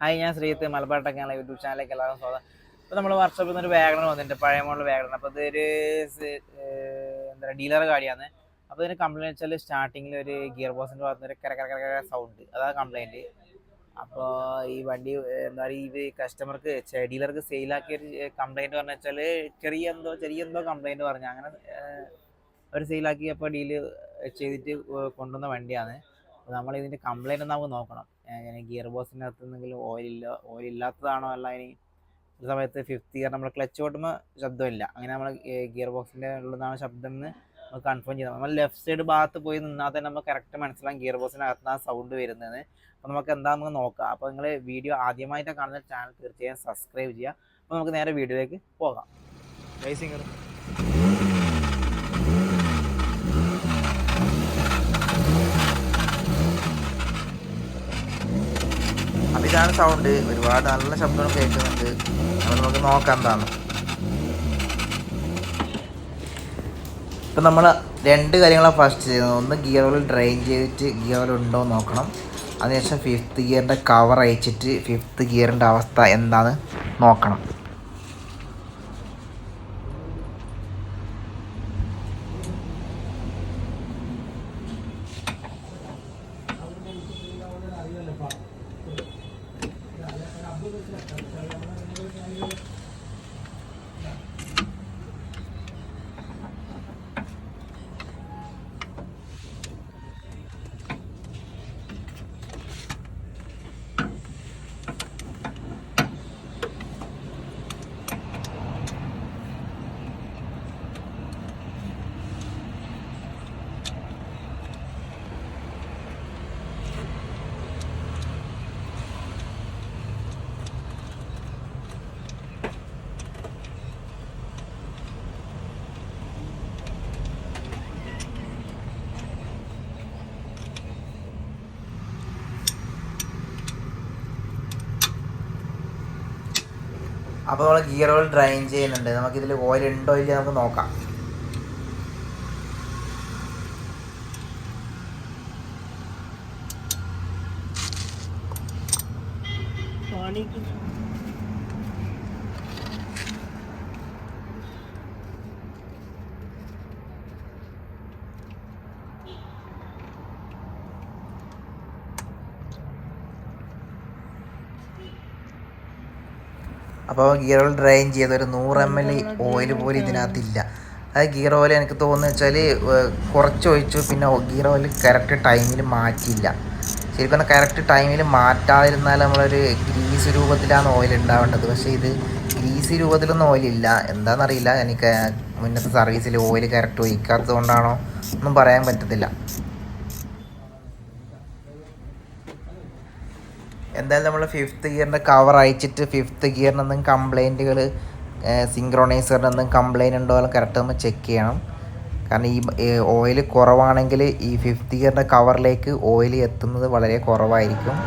Hi, ഞാൻ Sreeth Malabar ടെക്നുള്ള YouTube ചാനലിലേക്ക് എല്ലാവരും സ്വാഗതം. ഇപ്പോൾ നമ്മൾ വർക്ക്ഷോപ്പിൽ നിന്ന് ഒരു വാഗണർ വന്നിട്ടുണ്ട്, പഴയ മോഡൽ വാഗണർ. അപ്പോൾ ഇതൊരു എന്താ ഡീലർ ഗാഡിയാണ്. അപ്പോൾ ഇതിന് കംപ്ലയിൻറ്റ് വെച്ചാൽ സ്റ്റാർട്ടിങ്ങിൽ ഒരു ഗിയർ ബോക്സിൻ്റെ ഭാഗത്ത് ഒരു കര കര കര സൗണ്ട്, അതാണ് കംപ്ലയിൻറ്റ്. അപ്പോൾ ഈ വണ്ടി എന്താ പറയുക, ഈ കസ്റ്റമർക്ക് ഡീലർക്ക് സെയിലാക്കിയ ഒരു കംപ്ലയിൻറ്റ് പറഞ്ഞു വെച്ചാൽ ചെറിയ എന്തോ കംപ്ലയിൻറ്റ് പറഞ്ഞു. അങ്ങനെ അവർ സെയിലാക്കിയപ്പോൾ ഡീല് ചെയ്തിട്ട് കൊണ്ടുവന്ന വണ്ടിയാണ്. അപ്പോൾ നമ്മൾ ഇതിൻ്റെ കംപ്ലയിൻറ്റ് നമുക്ക് നോക്കണം. ഗിയർ ബോക്സിൻ്റെ അകത്ത് എന്തെങ്കിലും ഓയിൽ ഇല്ലാത്തതാണോ, അല്ല ഇനി ഒരു സമയത്ത് ഫിഫ്ത്ത് ഗിയർ നമ്മൾ ക്ലച്ച് ഓട്ടുമ്പോൾ ശബ്ദമില്ല, അങ്ങനെ നമ്മൾ ഗിയർ ബോക്സിൻ്റെ ഉള്ളതാണ് ശബ്ദം എന്ന് നമുക്ക് കൺഫേം ചെയ്താൽ നമ്മൾ ലെഫ്റ്റ് സൈഡ് ഭാഗത്ത് പോയി നിന്നാൽ തന്നെ നമുക്ക് കറക്റ്റ് മനസ്സിലാകും ഗിയർ ബോക്സിൻ്റെ അകത്താണ് സൗണ്ട് വരുന്നത്. അപ്പോൾ നമുക്ക് എന്താണെന്ന് നോക്കാം. അപ്പോൾ നിങ്ങൾ വീഡിയോ ആദ്യമായിട്ട് കാണുന്ന ചാനൽ തീർച്ചയായും സബ്സ്ക്രൈബ് ചെയ്യുക. അപ്പോൾ നമുക്ക് നേരെ വീഡിയോയിലേക്ക് പോകാം. റൈസിംഗർ അപ്പം ഇതാണ് സൗണ്ട്. ഒരുപാട് നല്ല ശബ്ദങ്ങൾ കേൾക്കുന്നുണ്ട്. അപ്പോൾ നമുക്ക് നോക്കാം എന്താണ്. ഇപ്പം നമ്മൾ രണ്ട് കാര്യങ്ങളാണ് ഫസ്റ്റ് ചെയ്യുന്നത്. ഒന്ന് ഗിയർ ഓയിൽ ഡ്രെയിൻ ചെയ്തിട്ട് ഗിയർ ഓയിൽ ഉണ്ടോ എന്ന് നോക്കണം. അതിനുശേഷം ഫിഫ്ത്ത് ഗിയറിൻ്റെ കവർ അയച്ചിട്ട് ഫിഫ്ത്ത് ഗിയറിൻ്റെ അവസ്ഥ എന്താണെന്ന് നോക്കണം. അപ്പോൾ നമ്മൾ ഗിയർ ഓയിൽ ഡ്രെയിൻ ചെയ്യുന്നുണ്ട്. നമുക്കിതിൽ ഓയിൽ ഉണ്ടോ ഇല്ല നമുക്ക് നോക്കാം. അപ്പോൾ ഗിയർ ഓയിൽ ഡ്രെയിൻ ചെയ്ത് ഒരു 100 ml ഓയിൽ പോലും ഇതിനകത്തില്ല. അത് ഗിയർ ഓയിൽ എനിക്ക് തോന്നുന്നു വെച്ചാൽ കുറച്ച് ഒഴിച്ചു, പിന്നെ ഗിയർ ഓയിൽ കറക്റ്റ് ടൈമിൽ മാറ്റിയില്ല. ശരിക്കും പറഞ്ഞാൽ കറക്റ്റ് ടൈമിൽ മാറ്റാതിരുന്നാൽ നമ്മളൊരു ഗ്രീസ് രൂപത്തിലാണ് ഓയിൽ ഉണ്ടാവേണ്ടത്. പക്ഷേ ഇത് ഗ്രീസ് രൂപത്തിലൊന്നും ഓയിലില്ല. എന്താണെന്നറിയില്ല. എനിക്ക് മുന്നത്തെ സർവീസിൽ ഓയിൽ കറക്റ്റ് ഒഴിക്കാത്തത് കൊണ്ടാണോ ഒന്നും പറയാൻ പറ്റത്തില്ല. എന്തായാലും നമ്മൾ ഫിഫ്ത്ത് ഗിയറിൻ്റെ കവർ അയച്ചിട്ട് ഫിഫ്ത്ത് ഗിയറിന് എന്തെങ്കിലും കംപ്ലയിൻറ്റുകൾ, സിങ്ക്രോണൈസറിന് എന്തെങ്കിലും കംപ്ലയിൻ്റ് ഉണ്ടോ എന്ന് കറക്റ്റ് നമ്മൾ ചെക്ക് ചെയ്യണം. കാരണം ഈ ഓയിൽ കുറവാണെങ്കിൽ ഈ ഫിഫ്ത്ത് ഗിയറിൻ്റെ കവറിലേക്ക് ഓയിൽ എത്തുന്നത് വളരെ കുറവായിരിക്കും.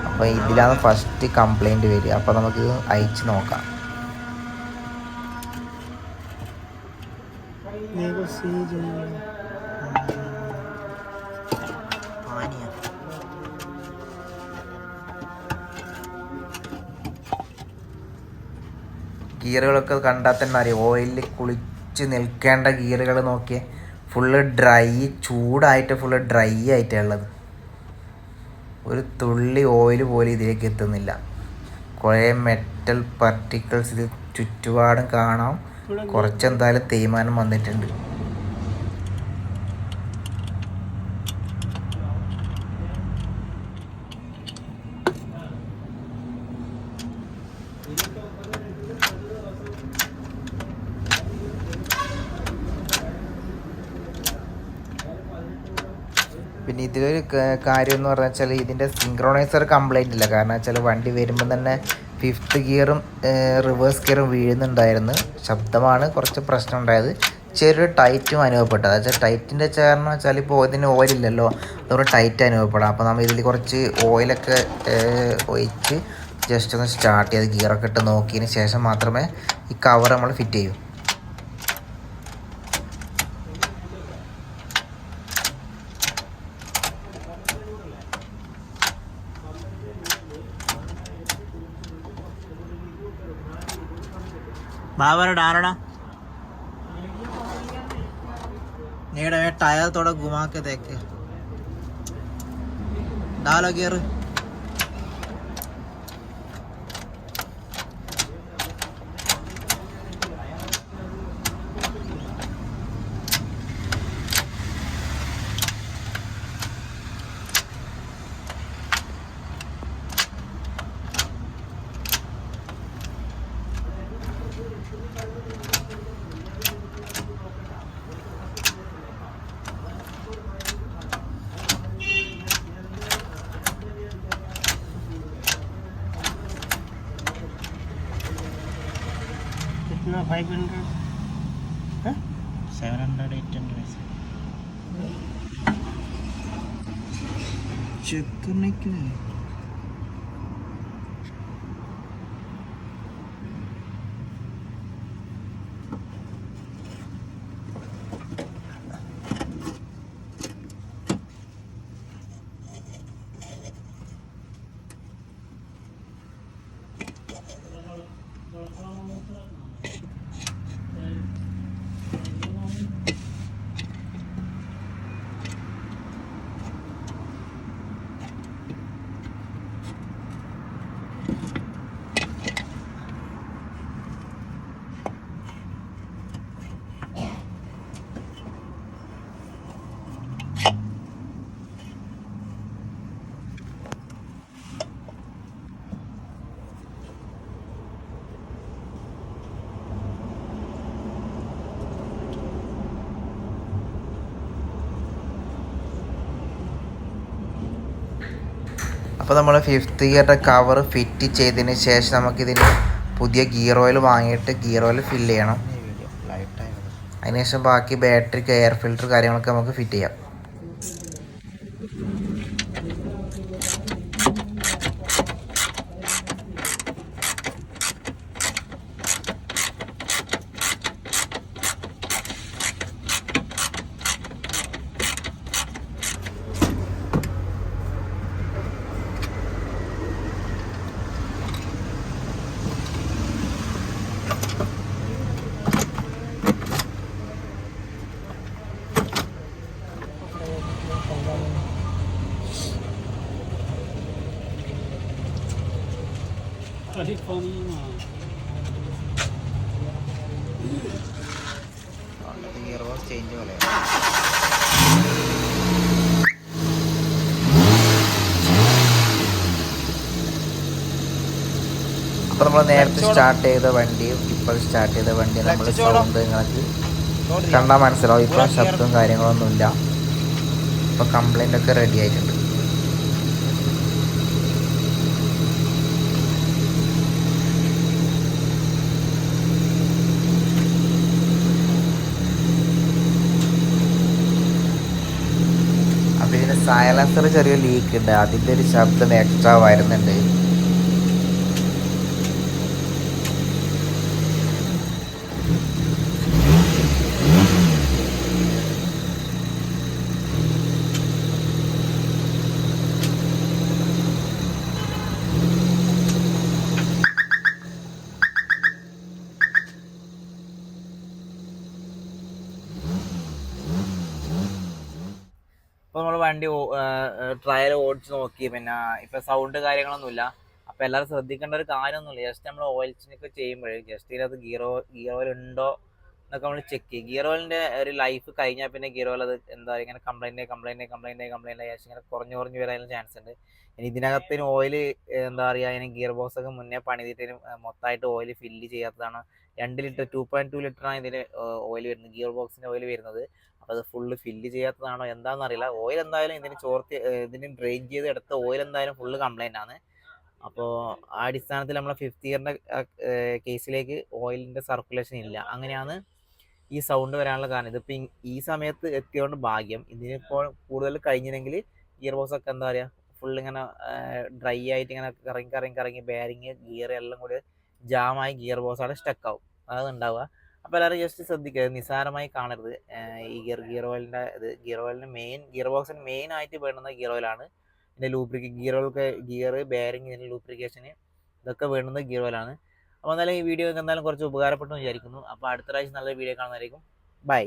അപ്പോൾ ഇതിലാണ് ഫസ്റ്റ് കംപ്ലയിൻറ്റ് വരിക. അപ്പോൾ നമുക്ക് അയച്ച് നോക്കാം. ഗിയറുകളൊക്കെ കണ്ടാൽ തന്നെ അറിയാം, ഓയിലിൽ കുളിച്ച് നിൽക്കേണ്ട ഗിയറുകൾ നോക്കിയേ, ഫുള്ള് ഡ്രൈ, ചൂടായിട്ട് ഫുള്ള് ഡ്രൈ ആയിട്ടാണ് ഉള്ളത്. ഒരു തുള്ളി ഓയിൽ പോലും ഇതിലേക്ക് എത്തുന്നില്ല. കുറേ മെറ്റൽ പാർട്ടിക്കിൾസ് ഇത് ചുറ്റുപാടും കാണാം. കുറച്ചെന്തായാലും തേയ്മാനം വന്നിട്ടുണ്ട്. പിന്നെ ഇതിലൊരു കാര്യം എന്ന് പറഞ്ഞാൽ വെച്ചാൽ ഇതിൻ്റെ സിങ്ക്രോണൈസർ കംപ്ലൈൻ്റ് ഇല്ല. കാരണം വെച്ചാൽ വണ്ടി വരുമ്പം തന്നെ ഫിഫ്ത്ത് ഗിയറും റിവേഴ്സ് ഗിയറും വീഴുന്നുണ്ടായിരുന്നു. ശബ്ദമാണ് കുറച്ച് പ്രശ്നം ഉണ്ടായത്. ചെറിയൊരു ടൈറ്റും അനുഭവപ്പെട്ടത്. അതായത് ടൈറ്റിൻ്റെ കാരണം വെച്ചാൽ ഇപ്പോൾ ഇതിന് ഓയിലില്ലല്ലോ, അതുകൊണ്ട് ടൈറ്റ് അനുഭവപ്പെടാം. അപ്പോൾ നമ്മൾ ഇതിൽ കുറച്ച് ഓയിലൊക്കെ ഒഴിച്ച് ജസ്റ്റ് ഒന്ന് സ്റ്റാർട്ട് ചെയ്ത് ഗിയറൊക്കെ ഇട്ട് നോക്കിയതിന് ശേഷം മാത്രമേ ഈ കവർ നമ്മൾ ഫിറ്റ് ചെയ്യൂ. बाबर डालना नेड़ा टायर थोड़ा घुमा के देखे डालो गियर कितना 500 है 700 800 चेक करने के लिए അപ്പോൾ നമ്മൾ ഫിഫ്ത്ത് ഗിയറിൻ്റെ കവർ ഫിറ്റ് ചെയ്തതിന് ശേഷം നമുക്കിതിന് പുതിയ ഗിയർ ഓയിൽ വാങ്ങിയിട്ട് ഗിയർ ഓയിൽ ഫില്ല് ചെയ്യണം. അതിനുശേഷം ബാക്കി ബാറ്ററിക്ക് എയർ ഫിൽറ്റർ കാര്യങ്ങളൊക്കെ നമുക്ക് ഫിറ്റ് ചെയ്യാം. अधिक पानी ഗിയർ ബോക്സ് ചേഞ്ച് പോലെ അപ്പോൾ നമ്മൾ നേരത്തെ സ്റ്റാർട്ട് ചെയ്ത വണ്ടിയും ഇപ്പോൾ സ്റ്റാർട്ട് ചെയ്ത വണ്ടിയും നമ്മൾ സൗണ്ട് നിങ്ങൾക്ക് കണ്ടാൽ മനസ്സിലാവും. ഇപ്പോൾ ശബ്ദവും കാര്യങ്ങളൊന്നുമില്ല. ഇപ്പോൾ കംപ്ലൈൻ്റ് ഒക്കെ റെഡി ആയിട്ടുണ്ട്. അപ്പോൾ ഇതിന് സൈലൻസർ ചെറിയ ലീക്ക് ഉണ്ട്. അതിൻ്റെ ഒരു ശബ്ദം എക്സ്ട്രാ വരുന്നുണ്ട്. അപ്പോൾ നമ്മൾ വണ്ടി ട്രയൽ ഓടിച്ച് നോക്കി. പിന്നെ ഇപ്പം സൗണ്ട് കാര്യങ്ങളൊന്നുമില്ല. അപ്പോൾ എല്ലാവരും ശ്രദ്ധിക്കേണ്ട ഒരു കാര്യമൊന്നുമില്ല. ജസ്റ്റ് നമ്മൾ ഓയിൽ ചേഞ്ചൊക്കെ ചെയ്യുമ്പോഴേ ജസ്റ്റ് ഇതിനകത്ത് ഗിയർ ഓയിൽ ഉണ്ടോ എന്നൊക്കെ നമ്മൾ ചെക്ക് ചെയ്യും. ഗിയർ ഓയിലിൻ്റെ ഒരു ലൈഫ് കഴിഞ്ഞാൽ പിന്നെ ഗിയർ ഓയിൽ അത് എന്താ പറയുക ഇങ്ങനെ കംപ്ലൈൻറ്റ് ശേഷം ഇങ്ങനെ കുറഞ്ഞ് വരാനുള്ള ചാൻസ് ഉണ്ട്. ഇനി ഇതിനകത്തിന് ഓയിൽ എന്താ പറയുക അതിന് ഗിയർ ബോക്സ് ഒക്കെ മുന്നേ പണിതിട്ട് മൊത്തമായിട്ട് ഓയിൽ ഫില്ല് ചെയ്യാത്തതാണ്. 2 ലിറ്റർ 2.2 ലിറ്ററാണ് ഇതിന് ഓയിൽ വരുന്നത്, ഗിയർ ബോക്സിൻ്റെ ഓയിൽ വരുന്നത്. അപ്പോൾ അത് ഫുള്ള് ഫില്ല് ചെയ്യാത്തതാണോ എന്താണെന്ന് അറിയില്ല. ഓയിൽ എന്തായാലും ഇതിന് ഡ്രെയിൻ ചെയ്ത് എടുത്ത ഓയിൽ എന്തായാലും ഫുള്ള് കംപ്ലൈൻ്റ് ആണ്. അപ്പോൾ ആ അടിസ്ഥാനത്തിൽ നമ്മളെ 5th ഇയറിൻ്റെ കേസിലേക്ക് ഓയിലിൻ്റെ സർക്കുലേഷൻ ഇല്ല. അങ്ങനെയാണ് ഈ സൗണ്ട് വരാനുള്ള കാരണം. ഇതിപ്പോൾ ഈ സമയത്ത് എത്തിയതുകൊണ്ട് ഭാഗ്യം. ഇതിനിപ്പോൾ കൂടുതൽ കഴിഞ്ഞില്ലെങ്കിൽ ഗിയർ ബോക്സ് ഒക്കെ എന്താ പറയുക ഫുൾ ഇങ്ങനെ ഡ്രൈ ആയിട്ട് ഇങ്ങനെ കറങ്ങി ബെയറിങ് ഗിയർ എല്ലാം കൂടി ജാമായി ഗിയർ ബോക്സ് അവിടെ സ്റ്റക്കാവും. അതാണ് ഉണ്ടാവുക. അപ്പോൾ എല്ലാവരും ജസ്റ്റ് ശ്രദ്ധിക്കുക, നിസ്സാരമായി കാണരുത്. ഈ ഗിയർ ഓയിലിൻ്റെ ഗിയർ ഓയിലിന് ഗിയർ ബോക്സിന് മെയിൻ ആയിട്ട് വേണ്ടുന്ന ഗിയർ ഓയിലാണ്. ഇതിൻ്റെ ഗിയർ ബെയറിങ് ഇതിൻ്റെ ലൂബ്രിക്കേഷന് ഇതൊക്കെ വേണ്ടുന്നത് ഗിയർ ഓയിലാണ്. അപ്പോൾ എന്തായാലും ഈ വീഡിയോ എന്തായാലും കുറച്ച് ഉപകാരപ്പെട്ടു വിചാരിക്കുന്നു. അപ്പോൾ അടുത്ത പ്രാവശ്യം നല്ലൊരു വീഡിയോ കാണുന്നതായിരിക്കും. ബൈ.